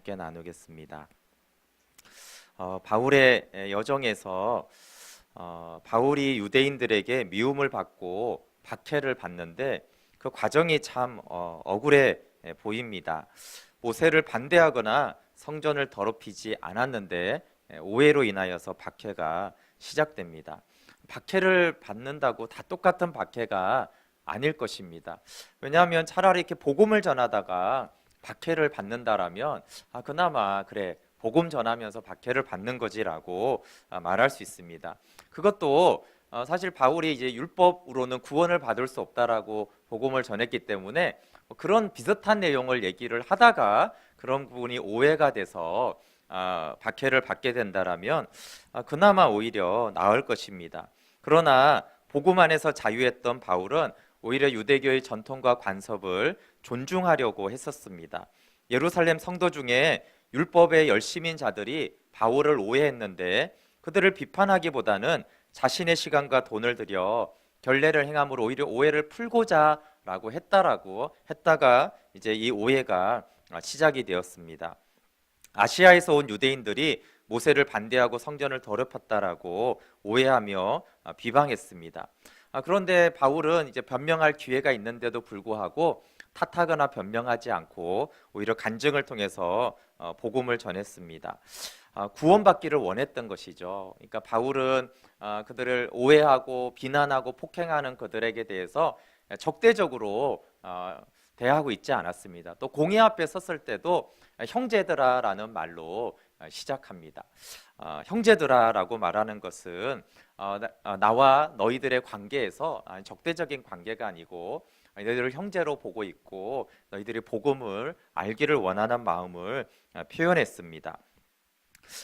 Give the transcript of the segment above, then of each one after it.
함께 나누겠습니다. 바울의 여정에서 바울이 유대인들에게 미움을 받고 박해를 받는데 그 과정이 참 억울해 보입니다. 모세를 반대하거나 성전을 더럽히지 않았는데 오해로 인하여서 박해가 시작됩니다. 박해를 받는다고 다 똑같은 박해가 아닐 것입니다. 왜냐하면 차라리 이렇게 복음을 전하다가 박해를 받는다라면 그나마 그래 복음 전하면서 박해를 받는 거지라고 말할 수 있습니다. 그것도 사실 바울이 이제 율법으로는 구원을 받을 수 없다라고 복음을 전했기 때문에 그런 비슷한 내용을 얘기를 하다가 그런 부분이 오해가 돼서 박해를 받게 된다라면 그나마 오히려 나을 것입니다. 그러나 복음 안에서 자유했던 바울은 오히려 유대교의 전통과 관습을 존중하려고 했었습니다. 예루살렘 성도 중에 율법의 열심인 자들이 바울을 오해했는데 그들을 비판하기보다는 자신의 시간과 돈을 들여 결례를 행함으로 오히려 오해를 풀고자라고 했다가 이제 이 오해가 시작이 되었습니다. 아시아에서 온 유대인들이 모세를 반대하고 성전을 더럽혔다라고 오해하며 비방했습니다. 그런데 바울은 이제 변명할 기회가 있는데도 불구하고 탓하거나 변명하지 않고 오히려 간증을 통해서 복음을 전했습니다. 구원받기를 원했던 것이죠. 그러니까 바울은 그들을 오해하고 비난하고 폭행하는 그들에게 대해서 적대적으로 대하고 있지 않았습니다. 또 공회 앞에 섰을 때도 형제들아라는 말로 시작합니다. 형제들아라고 말하는 것은 나와 너희들의 관계에서 적대적인 관계가 아니고 너희들을 형제로 보고 있고 너희들이 복음을 알기를 원하는 마음을 표현했습니다.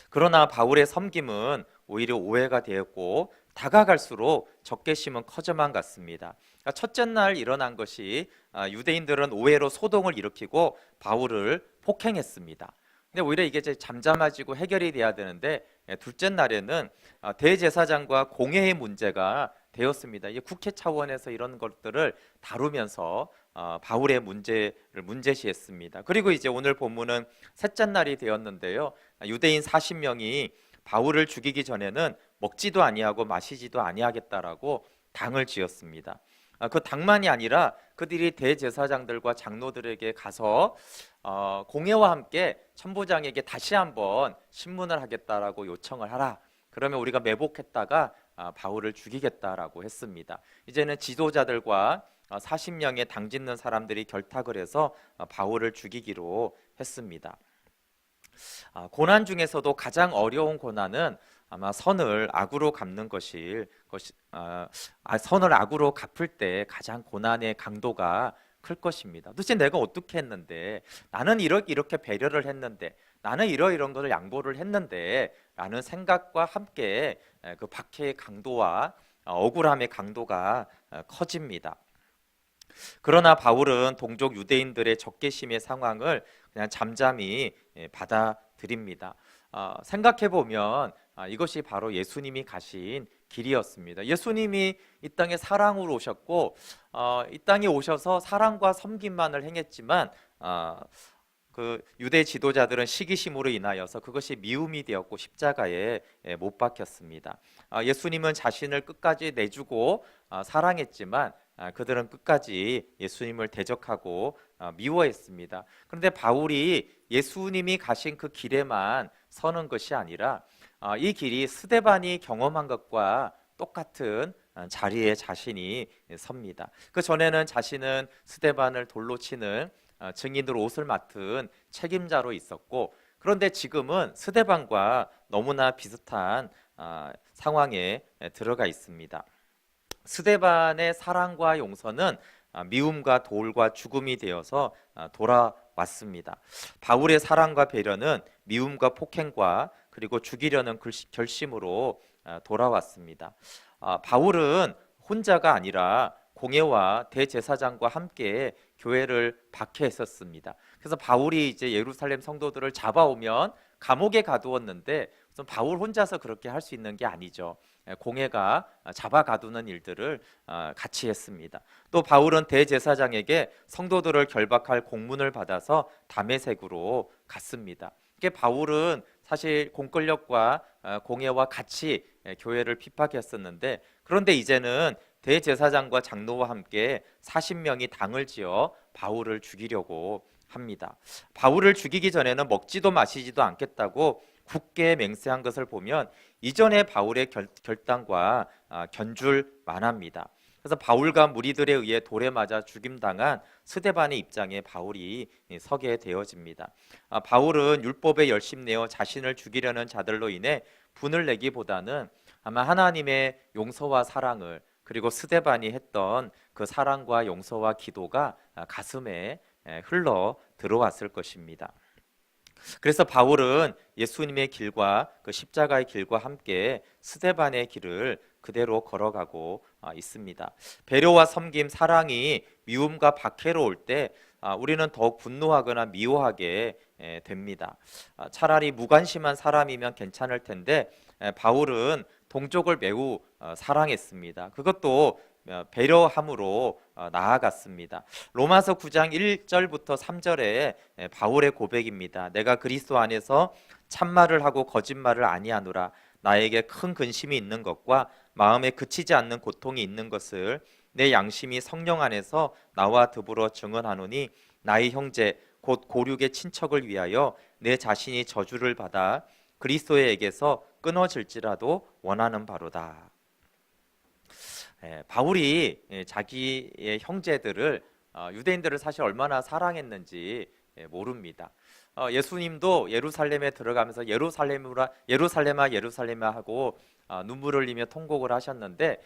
그러나 바울의 섬김은 오히려 오해가 되었고 다가갈수록 적개심은 커져만 갔습니다. 그러니까 첫째 날 일어난 것이 유대인들은 오해로 소동을 일으키고 바울을 폭행했습니다. 근데 오히려 이게 이제 잠잠해지고 해결이 돼야 되는데 둘째 날에는 대제사장과 공회의 문제가 되었습니다. 이 국회 차원에서 이런 것들을 다루면서 바울의 문제를 문제시했습니다. 그리고 이제 오늘 본문은 셋째 날이 되었는데요. 유대인 40명이 바울을 죽이기 전에는 먹지도 아니하고 마시지도 아니하겠다라고 당을 지었습니다. 그 당만이 아니라 그들이 대제사장들과 장로들에게 가서 공회와 함께 천부장에게 다시 한번 신문을 하겠다라고 요청을 하라. 그러면 우리가 매복했다가 바울을 죽이겠다라고 했습니다. 이제는 지도자들과 40명의 당 짓는 사람들이 결탁을 해서 바울을 죽이기로 했습니다. 고난 중에서도 가장 어려운 고난은 아마 선을 악으로 갚는 선을 악으로 갚을 때 가장 고난의 강도가 클 것입니다. 도대체 내가 어떻게 했는데, 나는 이렇게 배려를 했는데, 나는 이런 것을 양보를 했는데 라는 생각과 함께 그 박해의 강도와 억울함의 강도가 커집니다. 그러나 바울은 동족 유대인들의 적개심의 상황을 그냥 잠잠히 받아들입니다. 생각해 보면 이것이 바로 예수님이 가신 길이었습니다. 예수님이 이 땅에 사랑으로 오셨고 이 땅에 오셔서 사랑과 섬김만을 행했지만 그 유대 지도자들은 시기심으로 인하여서 그것이 미움이 되었고 십자가에 못 박혔습니다. 예수님은 자신을 끝까지 내주고 사랑했지만 그들은 끝까지 예수님을 대적하고 미워했습니다. 그런데 바울이 예수님이 가신 그 길에만 서는 것이 아니라 이 길이 스데반이 경험한 것과 똑같은 자리에 자신이 섭니다. 그 전에는 자신은 스데반을 돌로 치는 증인으로 옷을 맡은 책임자로 있었고, 그런데 지금은 스데반과 너무나 비슷한 상황에 들어가 있습니다. 스데반의 사랑과 용서는 미움과 돌과 죽음이 되어서 돌아왔습니다. 바울의 사랑과 배려는 미움과 폭행과 그리고 죽이려는 결심으로 돌아왔습니다. 바울은 혼자가 아니라 공회와 대제사장과 함께 교회를 박해했었습니다. 그래서 바울이 이제 예루살렘 성도들을 잡아오면 감옥에 가두었는데 우선 바울 혼자서 그렇게 할 수 있는 게 아니죠. 공회가 잡아 가두는 일들을 같이 했습니다. 또 바울은 대제사장에게 성도들을 결박할 공문을 받아서 다메섹으로 갔습니다. 이게 바울은 사실 공권력과 공회와 같이 교회를 핍박했었는데, 그런데 이제는 대제사장과 장로와 함께 40명이 당을 지어 바울을 죽이려고 합니다. 바울을 죽이기 전에는 먹지도 마시지도 않겠다고 굳게 맹세한 것을 보면 이전에 바울의 결단과 견줄 만합니다. 그래서 바울과 무리들에 의해 돌에 맞아 죽임당한 스데반의 입장에 바울이 서게 되어집니다. 바울은 율법에 열심내어 자신을 죽이려는 자들로 인해 분을 내기보다는 아마 하나님의 용서와 사랑을, 그리고 스데반이 했던 그 사랑과 용서와 기도가 가슴에 흘러 들어왔을 것입니다. 그래서 바울은 예수님의 길과 그 십자가의 길과 함께 스데반의 길을 그대로 걸어가고 있습니다. 배려와 섬김, 사랑이 미움과 박해로 올 때 우리는 더욱 분노하거나 미워하게 됩니다. 차라리 무관심한 사람이면 괜찮을 텐데 바울은 동족을 매우 사랑했습니다. 그것도 배려함으로 나아갔습니다. 로마서 9장 1절부터 3절에 바울의 고백입니다. 내가 그리스도 안에서 참말을 하고 거짓말을 아니하노라. 나에게 큰 근심이 있는 것과 마음에 그치지 않는 고통이 있는 것을 내 양심이 성령 안에서 나와 더불어 증언하노니, 나의 형제 곧 고륙의 친척을 위하여 내 자신이 저주를 받아 그리스도에게서 끊어질지라도 원하는 바로다. 바울이 자기의 형제들을, 유대인들을 사실 얼마나 사랑했는지 모릅니다. 예수님도 예루살렘에 들어가면서 예루살렘아 예루살렘아 하고 눈물을 흘리며 통곡을 하셨는데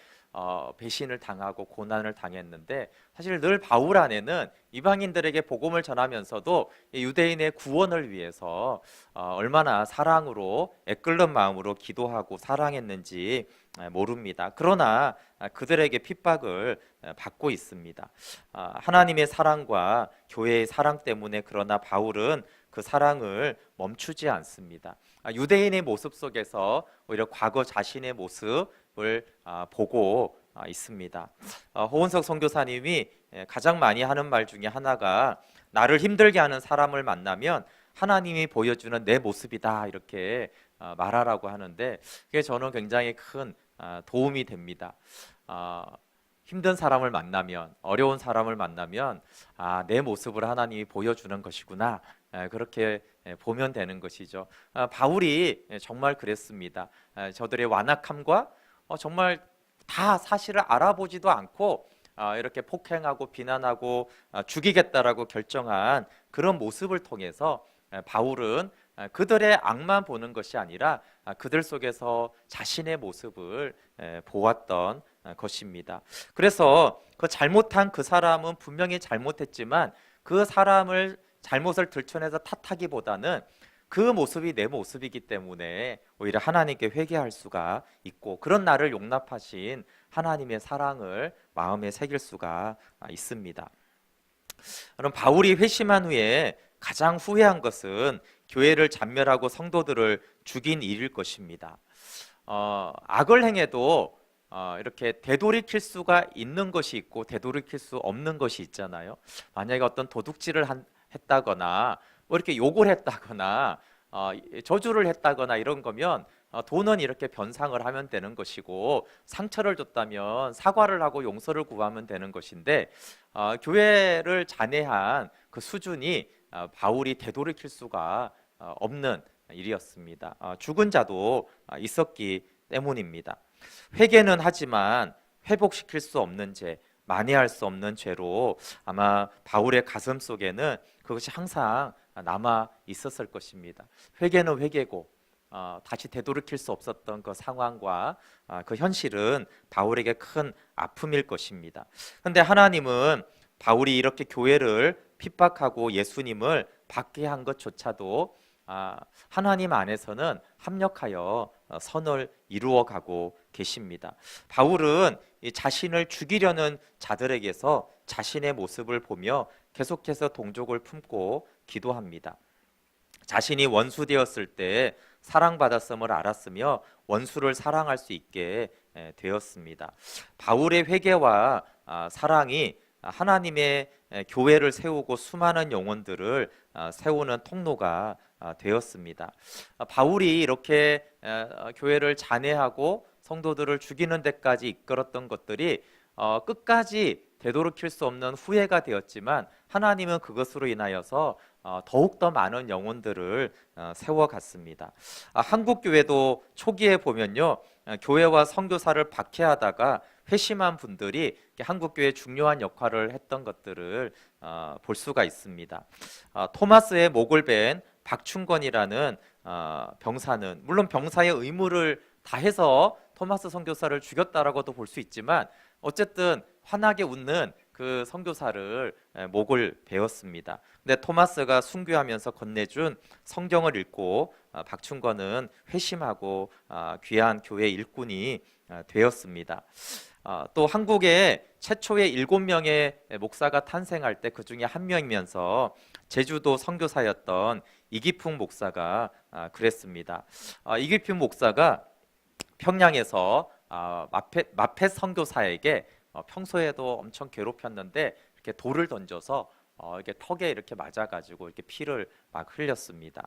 배신을 당하고 고난을 당했는데, 사실 늘 바울 안에는 이방인들에게 복음을 전하면서도 유대인의 구원을 위해서 얼마나 사랑으로 애끓는 마음으로 기도하고 사랑했는지 모릅니다. 그러나 그들에게 핍박을 받고 있습니다. 하나님의 사랑과 교회의 사랑 때문에, 그러나 바울은 그 사랑을 멈추지 않습니다. 유대인의 모습 속에서 오히려 과거 자신의 모습을 보고 있습니다. 호은석 선교사님이 가장 많이 하는 말 중에 하나가, 나를 힘들게 하는 사람을 만나면 하나님이 보여주는 내 모습이다, 이렇게 말하라고 하는데, 그게 저는 굉장히 큰 도움이 됩니다. 힘든 사람을 만나면, 어려운 사람을 만나면 내 모습을 하나님이 보여주는 것이구나, 그렇게 보면 되는 것이죠. 바울이 정말 그랬습니다. 저들의 완악함과 정말 다 사실을 알아보지도 않고 이렇게 폭행하고 비난하고 죽이겠다라고 결정한 그런 모습을 통해서 바울은 그들의 악만 보는 것이 아니라 그들 속에서 자신의 모습을 보았던 것입니다. 그래서 그 잘못한 그 사람은 분명히 잘못했지만 그 사람을 잘못을 들춰내서 탓하기보다는 그 모습이 내 모습이기 때문에 오히려 하나님께 회개할 수가 있고, 그런 나를 용납하신 하나님의 사랑을 마음에 새길 수가 있습니다. 그럼 바울이 회심한 후에 가장 후회한 것은 교회를 잔멸하고 성도들을 죽인 일일 것입니다. 악을 행해도 이렇게 되돌이킬 수가 있는 것이 있고 되돌이킬 수 없는 것이 있잖아요. 만약에 어떤 도둑질을 했다거나 뭐 이렇게 욕을 했다거나 저주를 했다거나 이런 거면 돈은 이렇게 변상을 하면 되는 것이고, 상처를 줬다면 사과를 하고 용서를 구하면 되는 것인데, 교회를 잔해한 그 수준이 바울이 되돌이킬 수가 없는 일이었습니다. 죽은 자도 있었기 때문입니다. 회개는 하지만 회복시킬 수 없는 죄, 만회할 수 없는 죄로 아마 바울의 가슴 속에는 그것이 항상 남아 있었을 것입니다. 회개는 회개고 다시 되돌이킬 수 없었던 그 상황과 그 현실은 바울에게 큰 아픔일 것입니다. 그런데 하나님은 바울이 이렇게 교회를 핍박하고 예수님을 받게 한 것조차도 하나님 안에서는 합력하여 선을 이루어가고 계십니다. 바울은 자신을 죽이려는 자들에게서 자신의 모습을 보며 계속해서 동족을 품고 기도합니다. 자신이 원수 되었을 때 사랑받았음을 알았으며 원수를 사랑할 수 있게 되었습니다. 바울의 회개와 사랑이 하나님의 교회를 세우고 수많은 영혼들을 세우는 통로가 되었습니다. 바울이 이렇게 교회를 잔해하고 성도들을 죽이는 데까지 이끌었던 것들이 끝까지 되돌이킬 수 없는 후회가 되었지만 하나님은 그것으로 인하여서 더욱더 많은 영혼들을 세워갔습니다. 한국 교회도 초기에 보면요, 교회와 선교사를 박해하다가 회심한 분들이 한국 교회에 중요한 역할을 했던 것들을 볼 수가 있습니다. 토마스의 목을 벤 박충건이라는 병사는 물론 병사의 의무를 다해서 토마스 선교사를 죽였다라고도 볼 수 있지만 어쨌든 환하게 웃는 그 선교사를 목을 베었습니다. 근데 토마스가 순교하면서 건네준 성경을 읽고 박충건은 회심하고 귀한 교회 일꾼이 되었습니다. 또 한국에 최초의 7명의 목사가 탄생할 때 그 중에 한 명이면서 제주도 선교사였던 이기풍 목사가 그랬습니다. 이기풍 목사가 평양에서 마펫 선교사에게 평소에도 엄청 괴롭혔는데 이렇게 돌을 던져서 이렇게 턱에 이렇게 맞아가지고 이렇게 피를 막 흘렸습니다.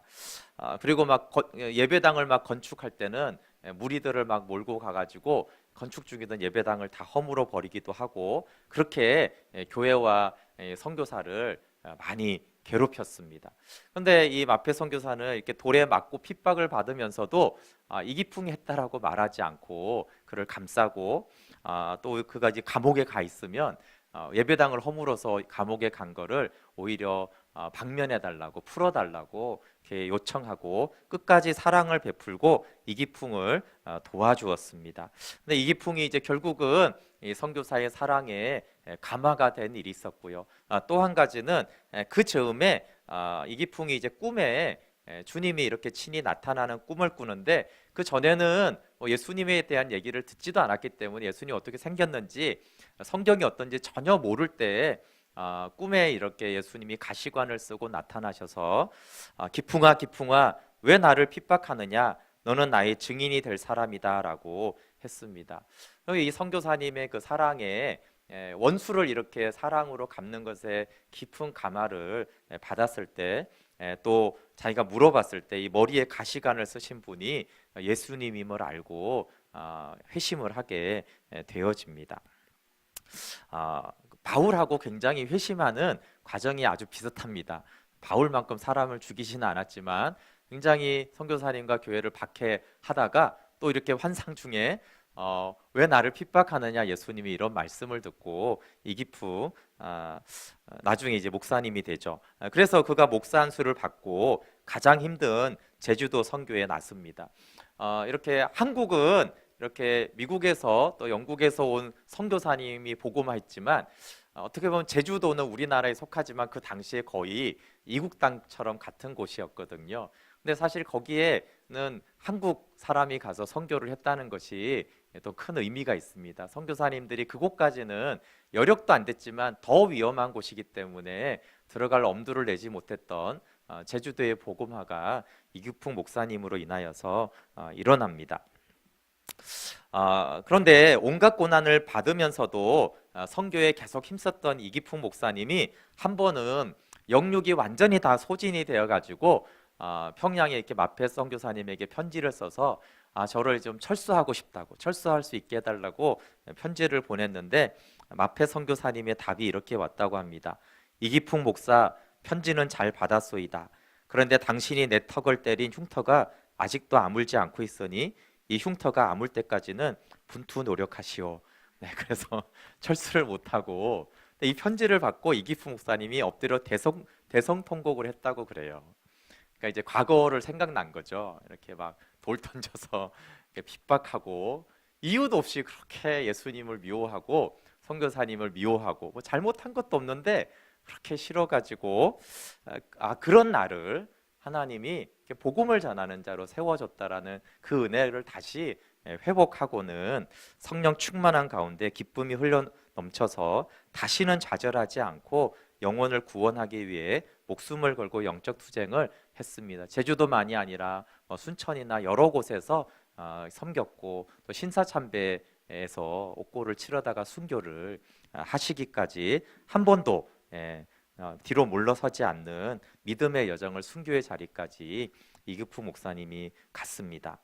그리고 막 예배당을 막 건축할 때는 무리들을 막 몰고 가가지고 건축 중이던 예배당을 다 허물어 버리기도 하고 그렇게 교회와 선교사를 많이 괴롭혔습니다. 그런데 이 마페 선교사는 이렇게 돌에 맞고 핍박을 받으면서도 이기풍이 했다라고 말하지 않고 그를 감싸고 또 그가 이제 감옥에 가 있으면 예배당을 허물어서 감옥에 간 거를 오히려 방면해 달라고 풀어 달라고 이렇게 요청하고 끝까지 사랑을 베풀고 이기풍을 도와주었습니다. 근데 이기풍이 이제 결국은 이 선교사의 사랑에 감화가 된 일이 있었고요. 또 한 가지는 그 즈음에 이기풍이 이제 꿈에 주님이 이렇게 친히 나타나는 꿈을 꾸는데 그 전에는 예수님에 대한 얘기를 듣지도 않았기 때문에 예수님이 어떻게 생겼는지 성경이 어떤지 전혀 모를 때 꿈에 이렇게 예수님이 가시관을 쓰고 나타나셔서 기풍아 기풍아 왜 나를 핍박하느냐 너는 나의 증인이 될 사람이다 라고 했습니다. 이 선교사님의 그 사랑에 원수를 이렇게 사랑으로 갚는 것에 깊은 감화를 받았을 때 또 자기가 물어봤을 때 이 머리에 가시관을 쓰신 분이 예수님임을 알고 회심을 하게 되어집니다. 바울하고 굉장히 회심하는 과정이 아주 비슷합니다. 바울만큼 사람을 죽이지는 않았지만 굉장히 선교사님과 교회를 박해하다가 또 이렇게 환상 중에 왜 나를 핍박하느냐 예수님이 이런 말씀을 듣고 이기풍 나중에 이제 목사님이 되죠. 그래서 그가 목사 안수를 받고 가장 힘든 제주도 선교에 나섭니다. 이렇게 한국은 이렇게 미국에서 또 영국에서 온 선교사님이 복음화했지만 어떻게 보면 제주도는 우리나라에 속하지만 그 당시에 거의 이국 땅처럼 같은 곳이었거든요. 근데 사실 거기에는 한국 사람이 가서 선교를 했다는 것이 또 큰 의미가 있습니다. 선교사님들이 그곳까지는 여력도 안 됐지만 더 위험한 곳이기 때문에 들어갈 엄두를 내지 못했던 제주도의 복음화가 이규풍 목사님으로 인하여서 일어납니다. 그런데 온갖 고난을 받으면서도 선교에 계속 힘썼던 이기풍 목사님이 한 번은 영육이 완전히 다 소진이 되어가지고 평양에 이렇게 마페 선교사님에게 편지를 써서 저를 좀 철수하고 싶다고 철수할 수 있게 해달라고 편지를 보냈는데 마페 선교사님의 답이 이렇게 왔다고 합니다. 이기풍 목사 편지는 잘 받았소이다. 그런데 당신이 내 턱을 때린 흉터가 아직도 아물지 않고 있으니 이 흉터가 아물 때까지는 분투 노력하시오. 네, 그래서 철수를 못하고 이 편지를 받고 이기풍 목사님이 엎드려 대성통곡을 했다고 그래요. 그러니까 이제 과거를 생각난 거죠. 이렇게 막 돌 던져서 핍박하고 이유도 없이 그렇게 예수님을 미워하고 선교사님을 미워하고 뭐 잘못한 것도 없는데 그렇게 싫어가지고 그런 나를 하나님이 복음을 전하는 자로 세워줬다라는 그 은혜를 다시 회복하고는 성령 충만한 가운데 기쁨이 흘러 넘쳐서 다시는 좌절하지 않고 영혼을 구원하기 위해 목숨을 걸고 영적 투쟁을 했습니다. 제주도만이 아니라 순천이나 여러 곳에서 섬겼고 또 신사참배에서 옥고를 치러다가 순교를 하시기까지 한 번도 뒤로 물러서지 않는 믿음의 여정을 순교의 자리까지 이규프 목사님이 갔습니다.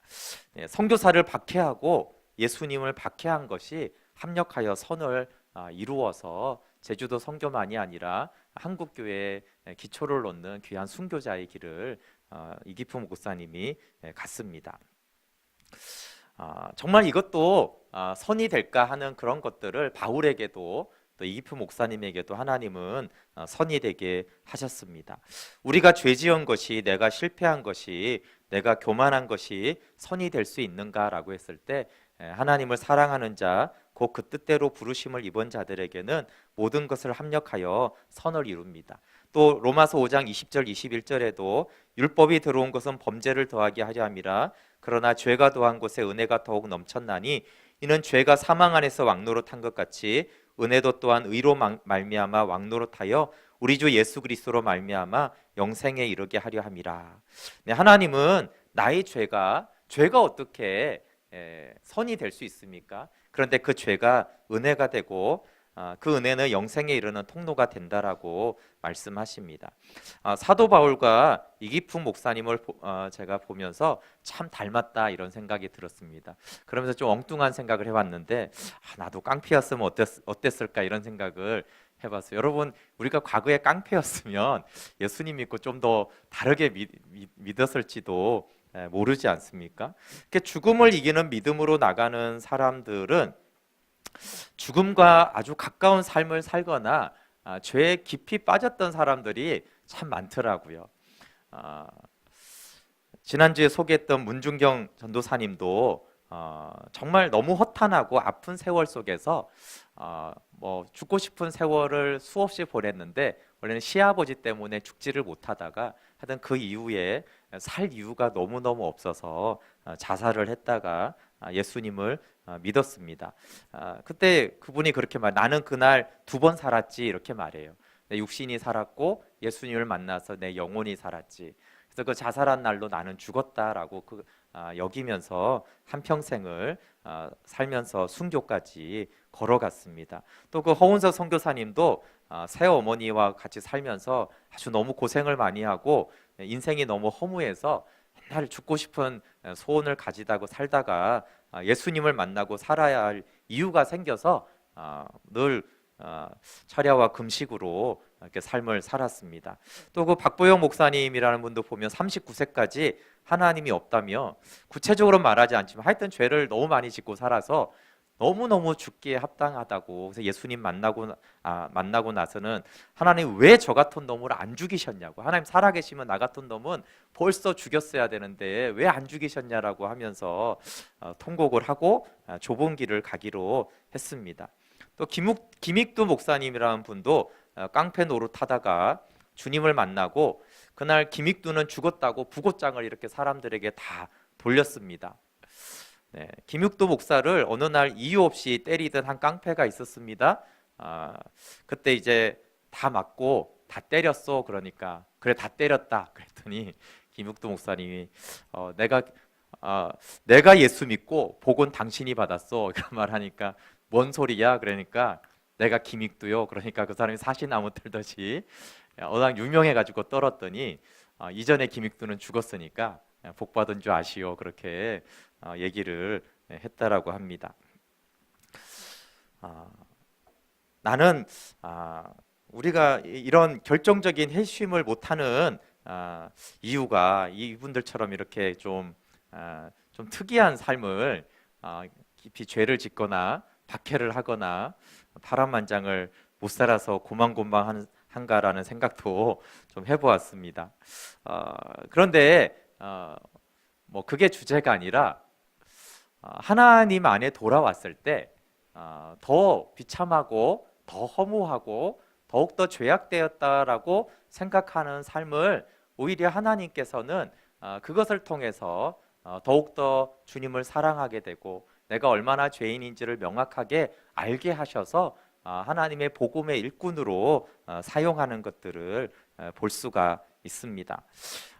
선교사를 박해하고 예수님을 박해한 것이 합력하여 선을 이루어서 제주도 선교만이 아니라 한국 교회의 기초를 놓는 귀한 순교자의 길을 이기프 목사님이 갔습니다. 정말 이것도 선이 될까 하는 그런 것들을 바울에게도 또 이기프 목사님에게도 하나님은 선이 되게 하셨습니다. 우리가 죄 지은 것이, 내가 실패한 것이, 내가 교만한 것이 선이 될 수 있는가라고 했을 때 하나님을 사랑하는 자, 곧 그 뜻대로 부르심을 입은 자들에게는 모든 것을 합력하여 선을 이룹니다. 또 로마서 5장 20절 21절에도 율법이 들어온 것은 범죄를 더하게 하려 함이라 그러나 죄가 더한 곳에 은혜가 더욱 넘쳤나니 이는 죄가 사망 안에서 왕노릇한 것 같이 은혜도 또한 의로 말미암아 왕노릇하여 우리 주 예수 그리스도로 말미암아 영생에 이르게 하려 함이라. 하나님은 나의 죄가 어떻게 선이 될 수 있습니까? 그런데 그 죄가 은혜가 되고 그 은혜는 영생에 이르는 통로가 된다라고 말씀하십니다. 사도 바울과 이기품 목사님을 제가 보면서 참 닮았다 이런 생각이 들었습니다. 그러면서 좀 엉뚱한 생각을 해봤는데 나도 깡패였으면 어땠을까 이런 생각을 해봤어요. 여러분, 우리가 과거에 깡패였으면 예수님 믿고 좀 더 다르게 믿었을지도 모르지 않습니까? 죽음을 이기는 믿음으로 나가는 사람들은 죽음과 아주 가까운 삶을 살거나 죄에 깊이 빠졌던 사람들이 참 많더라고요. 지난주에 소개했던 문중경 전도사님도 정말 너무 허탄하고 아픈 세월 속에서 죽고 싶은 세월을 수없이 보냈는데 원래는 시아버지 때문에 죽지를 못하다가 하여튼 그 이후에 살 이유가 너무너무 없어서 자살을 했다가 예수님을 믿었습니다. 그때 그분이 그렇게 나는 그날 2번 살았지 이렇게 말해요. 내 육신이 살았고 예수님을 만나서 내 영혼이 살았지. 그래서 그 자살한 날로 나는 죽었다라고 여기면서 한평생을 살면서 순교까지 걸어갔습니다. 또 그 허운서 선교사님도 새어머니와 같이 살면서 아주 너무 고생을 많이 하고 인생이 너무 허무해서 옛날 죽고 싶은 소원을 가지다가 살다가 예수님을 만나고 살아야 할 이유가 생겨서 늘 철야와 금식으로 이렇게 삶을 살았습니다. 또 그 박보영 목사님이라는 분도 보면 39세까지 하나님이 없다며 구체적으로 말하지 않지만 하여튼 죄를 너무 많이 짓고 살아서 너무너무 죽기에 합당하다고. 그래서 예수님 만나고 나서는 하나님 왜 저 같은 놈을 안 죽이셨냐고, 하나님 살아계시면 나 같은 놈은 벌써 죽였어야 되는데 왜 안 죽이셨냐라고 하면서 통곡을 하고 좁은 길을 가기로 했습니다. 또 김익두 목사님이라는 분도 깡패 노릇하다가 주님을 만나고 그날 김익두는 죽었다고 부고장을 이렇게 사람들에게 다 돌렸습니다. 김익두 목사를 어느 날 이유 없이 때리던 한 깡패가 있었습니다. 그때 이제 다 맞고 다 때렸어. 그러니까 그래 다 때렸다. 그랬더니 김익두 목사님이 내가 예수 믿고 복은 당신이 받았어. 그런 말 하니까 뭔 소리야? 그러니까 내가 김익두요. 그러니까 그 사람이 사시나무 틀듯이 워낙 유명해가지고 떨었더니 이전에 김익두는 죽었으니까 복 받은 줄 아시오. 그렇게 얘기를 했다라고 합니다. 나는 우리가 이런 결정적인 회심을 못하는 이유가 이분들처럼 이렇게 좀 특이한 삶을 깊이 죄를 짓거나 박해를 하거나 파란만장을 못 살아서 고만고만한가라는 생각도 좀 해보았습니다. 그런데 그게 주제가 아니라 하나님 안에 돌아왔을 때 더 비참하고 더 허무하고 더욱더 죄악되었다라고 생각하는 삶을 오히려 하나님께서는 그것을 통해서 더욱더 주님을 사랑하게 되고 내가 얼마나 죄인인지를 명확하게 알게 하셔서 하나님의 복음의 일꾼으로 사용하는 것들을 볼 수가 있습니다.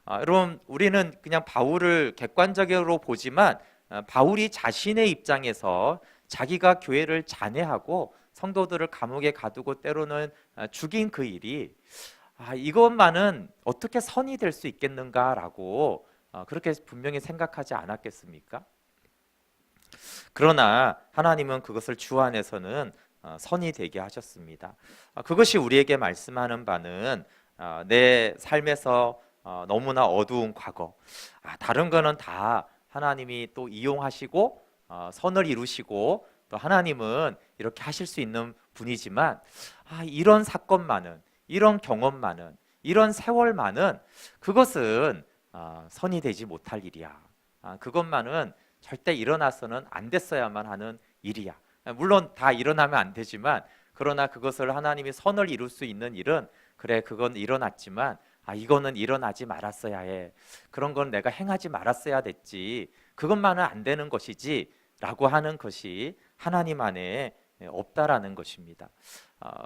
여러분, 우리는 그냥 바울을 객관적으로 보지만 바울이 자신의 입장에서 자기가 교회를 잔해하고 성도들을 감옥에 가두고 때로는 죽인 그 일이 이것만은 어떻게 선이 될 수 있겠는가라고 그렇게 분명히 생각하지 않았겠습니까? 그러나 하나님은 그것을 주 안에서는 선이 되게 하셨습니다. 그것이 우리에게 말씀하는 바는 내 삶에서 너무나 어두운 과거, 다른 거는 다 하나님이 또 이용하시고 선을 이루시고 또 하나님은 이렇게 하실 수 있는 분이지만 이런 사건만은, 이런 경험만은, 이런 세월만은 그것은 선이 되지 못할 일이야. 그것만은 절대 일어나서는 안 됐어야만 하는 일이야. 물론 다 일어나면 안 되지만, 그러나 그것을 하나님이 선을 이룰 수 있는 일은, 그래 그건 일어났지만 이거는 일어나지 말았어야 해, 그런 건 내가 행하지 말았어야 됐지, 그것만은 안 되는 것이지 라고 하는 것이 하나님 안에 없다라는 것입니다.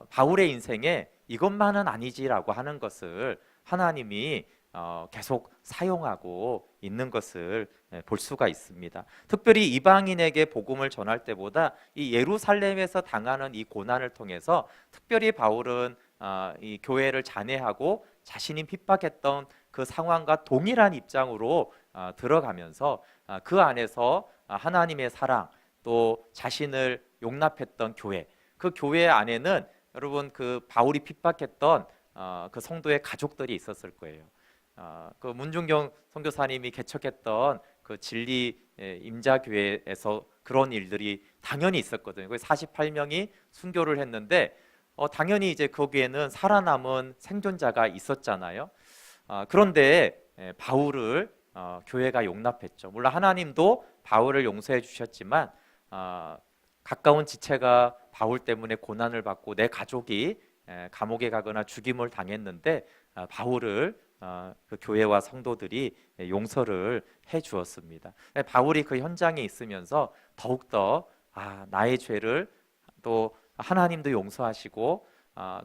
바울의 인생에 이것만은 아니지라고 하는 것을 하나님이 계속 사용하고 있는 것을 볼 수가 있습니다. 특별히 이방인에게 복음을 전할 때보다 이 예루살렘에서 당하는 이 고난을 통해서 특별히 바울은 이 교회를 잔해하고 자신이 핍박했던 그 상황과 동일한 입장으로 들어가면서 그 안에서 하나님의 사랑, 또 자신을 용납했던 교회, 그 교회 안에는 여러분 그 바울이 핍박했던 그 성도의 가족들이 있었을 거예요. 그 문중경 선교사님이 개척했던 그 진리 임자교회에서 그런 일들이 당연히 있었거든요. 48명이 순교를 했는데 당연히 이제 거기에는 살아남은 생존자가 있었잖아요. 그런데 바울을 교회가 용납했죠. 물론 하나님도 바울을 용서해 주셨지만 가까운 지체가 바울 때문에 고난을 받고 내 가족이 감옥에 가거나 죽임을 당했는데 바울을 그 교회와 성도들이 용서를 해 주었습니다. 바울이 그 현장에 있으면서 더욱더 나의 죄를 또 하나님도 용서하시고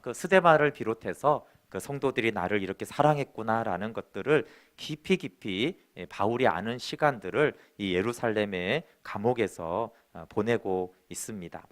그 스데반을 비롯해서 그 성도들이 나를 이렇게 사랑했구나라는 것들을 깊이 바울이 아는 시간들을 이 예루살렘의 감옥에서 보내고 있습니다.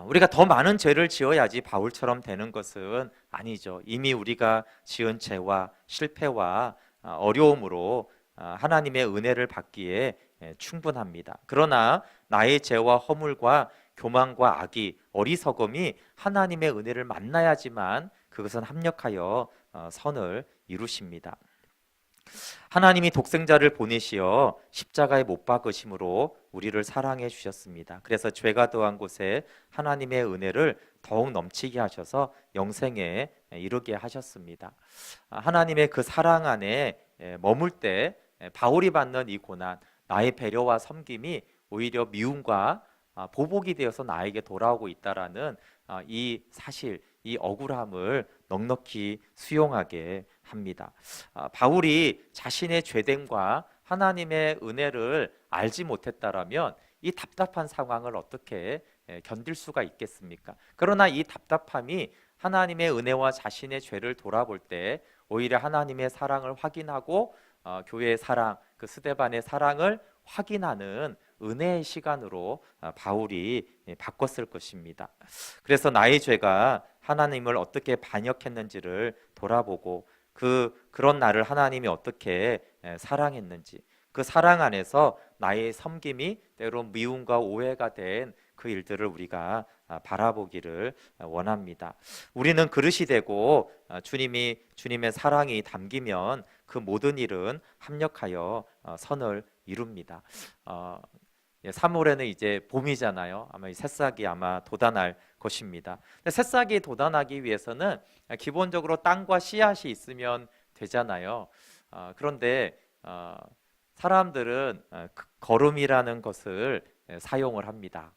우리가 더 많은 죄를 지어야지 바울처럼 되는 것은 아니죠. 이미 우리가 지은 죄와 실패와 어려움으로 하나님의 은혜를 받기에 충분합니다. 그러나 나의 죄와 허물과 교만과 악이, 어리석음이 하나님의 은혜를 만나야지만 그것은 합력하여 선을 이루십니다. 하나님이 독생자를 보내시어 십자가에 못 박으심으로 우리를 사랑해 주셨습니다. 그래서 죄가 더한 곳에 하나님의 은혜를 더욱 넘치게 하셔서 영생에 이르게 하셨습니다. 하나님의 그 사랑 안에 머물 때 바울이 받는 이 고난, 나의 배려와 섬김이 오히려 미움과 보복이 되어서 나에게 돌아오고 있다라는 이 사실, 이 억울함을 넉넉히 수용하게 합니다. 바울이 자신의 죄됨과 하나님의 은혜를 알지 못했다라면 이 답답한 상황을 어떻게 견딜 수가 있겠습니까? 그러나 이 답답함이 하나님의 은혜와 자신의 죄를 돌아볼 때 오히려 하나님의 사랑을 확인하고 교회의 사랑, 그 스데반의 사랑을 확인하는 은혜의 시간으로 바울이 바꿨을 것입니다. 그래서 나의 죄가 하나님을 어떻게 반역했는지를 돌아보고 그런 나를 하나님이 어떻게 사랑했는지, 그 사랑 안에서 나의 섬김이 때론 미움과 오해가 된 그 일들을 우리가 바라보기를 원합니다. 우리는 그릇이 되고 주님의 사랑이 담기면 그 모든 일은 합력하여 선을 이룹니다. 3월에는 이제 봄이잖아요. 아마 이 새싹이 아마 돋아날 것입니다. 근데 새싹이 돋아나기 위해서는 기본적으로 땅과 씨앗이 있으면 되잖아요. 그런데 사람들은 거름이라는 것을 사용을 합니다.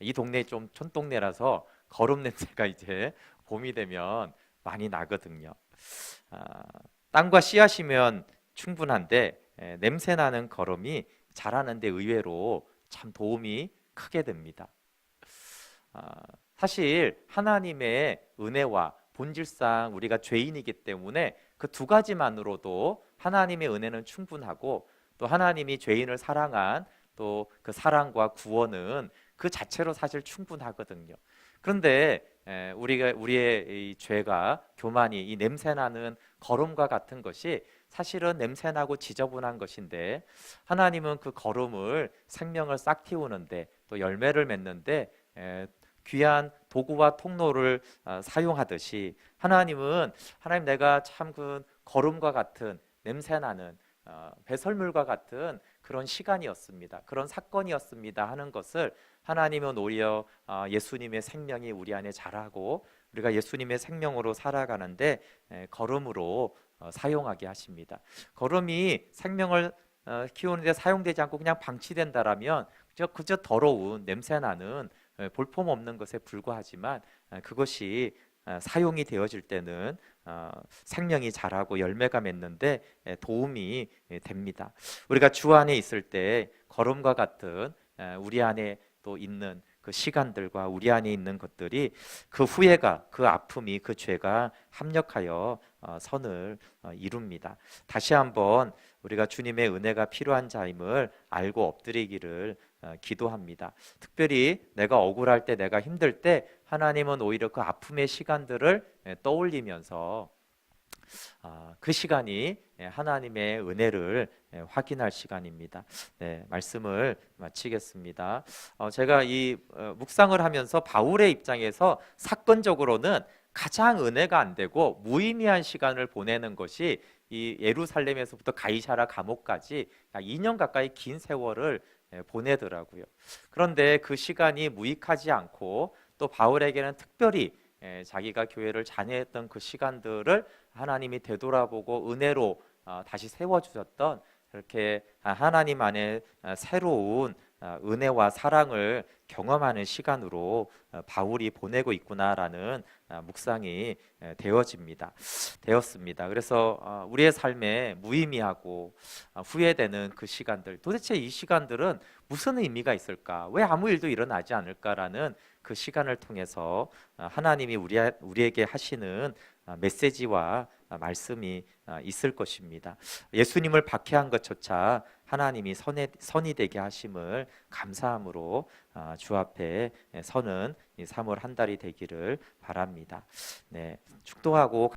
이 동네 좀 촌동네라서 거름 냄새가 이제 봄이 되면 많이 나거든요. 땅과 씨앗이면 충분한데 냄새 나는 거름이 자라는데 의외로 참 도움이 크게 됩니다. 사실 하나님의 은혜와 본질상 우리가 죄인이기 때문에 그 두 가지만으로도 하나님의 은혜는 충분하고 또 하나님이 죄인을 사랑한 또 그 사랑과 구원은 그 자체로 사실 충분하거든요. 그런데 우리의 이 죄가 교만이 이 냄새나는 거름과 같은 것이 사실은 냄새나고 지저분한 것인데 하나님은 그 거름을 생명을 싹 틔우는데 또 열매를 맺는데 귀한 도구와 통로를 사용하듯이 하나님 내가 참 그 거름과 같은 냄새나는 배설물과 같은 그런 시간이었습니다. 그런 사건이었습니다 하는 것을 하나님은 오히려 예수님의 생명이 우리 안에 자라고 우리가 예수님의 생명으로 살아가는데 거름으로 사용하게 하십니다. 거름이 생명을 키우는데 사용되지 않고 그냥 방치된다라면 그저 더러운 냄새나는 볼품없는 것에 불과하지만 그것이 사용이 되어질 때는 생명이 자라고 열매가 맺는데 도움이 됩니다. 우리가 주 안에 있을 때 거름과 같은 우리 안에 또 있는 그 시간들과 우리 안에 있는 것들이 그 후회가 그 아픔이 그 죄가 합력하여 선을 이룹니다. 다시 한번 우리가 주님의 은혜가 필요한 자임을 알고 엎드리기를 기도합니다. 특별히 내가 억울할 때 내가 힘들 때 하나님은 오히려 그 아픔의 시간들을 떠올리면서 그 시간이 하나님의 은혜를 확인할 시간입니다. 네, 말씀을 마치겠습니다. 제가 이 묵상을 하면서 바울의 입장에서 사건적으로는 가장 은혜가 안 되고 무의미한 시간을 보내는 것이 이 예루살렘에서부터 가이사라 감옥까지 약 2년 가까이 긴 세월을 보내더라고요. 그런데 그 시간이 무익하지 않고 또 바울에게는 특별히 자기가 교회를 잔해했던 그 시간들을 하나님이 되돌아보고 은혜로 다시 세워주셨던 그렇게 하나님 안에 새로운 은혜와 사랑을 경험하는 시간으로 바울이 보내고 있구나라는 묵상이 되었습니다. 그래서 우리의 삶에 무의미하고 후회되는 그 시간들, 도대체 이 시간들은 무슨 의미가 있을까? 왜 아무 일도 일어나지 않을까라는 그 시간을 통해서 하나님이 우리에게 하시는 메시지와 말씀이 있을 것입니다. 예수님을 박해한 것조차 하나님이 선이 되게 하심을 감사함으로 주 앞에 서는 이 3월 한 달이 되기를 바랍니다. 네, 축도하고